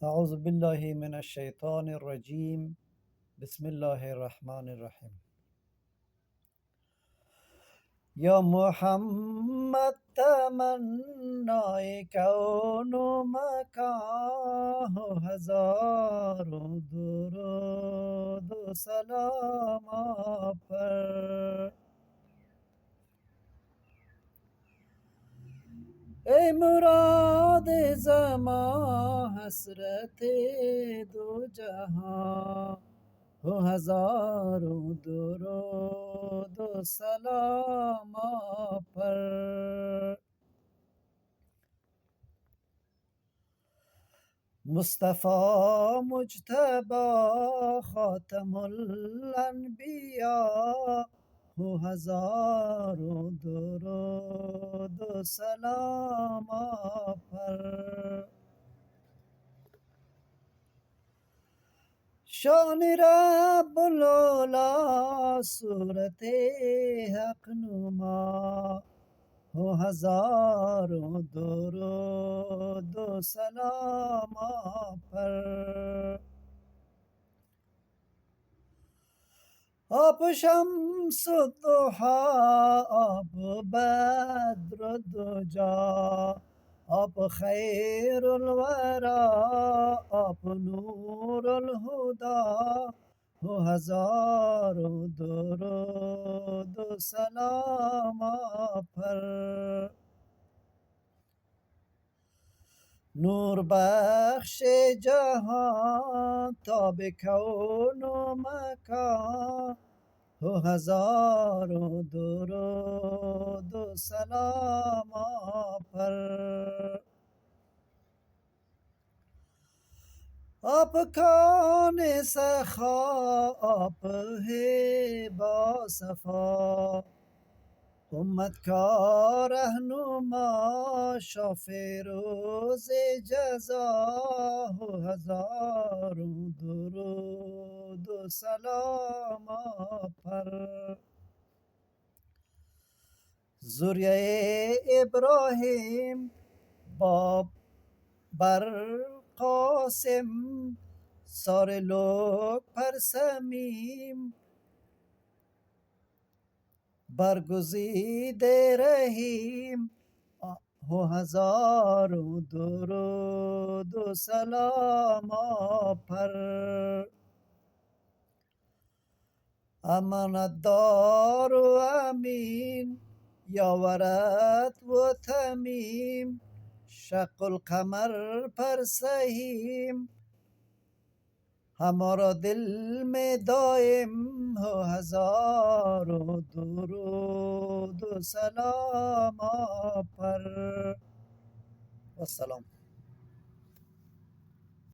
أعوذ بالله من الشيطان الرجيم. بسم الله الرحمن الرحيم. یا محمد تمنای کون و مکان و هزار و درود و سلام پر. ای مراد زمان حسرت دو جهان و هزار و درود و سلام پر. مصطفی مجتبی خاتم الانبیا و هزار و درود و سلام پر. شان رب العلا صورت حق نما و هزار و درود و سلام پر. آب شمس الضحی آب بدر الدجا آب خیر الورا آب نور الهدى و هزار و درود و سلام پر. نور بخش جهان تاب کون و مکان و هزار و درود و سلام پر. آپ کان سخا آپ ہے با صفا امت کا رہنما شافع روز جزا و هزار و درود و سلام پر. ذریه ابراهیم باب بر قاسم سار لوگ پر سمیم برگزیده رحیم و هزار و درود و سلام پر. امانت دار و امین یاورت و تمیم شق القمر پر سهیم ہمارا دل میں دائم ہو ہزار و درود و سلام پر. والسلام.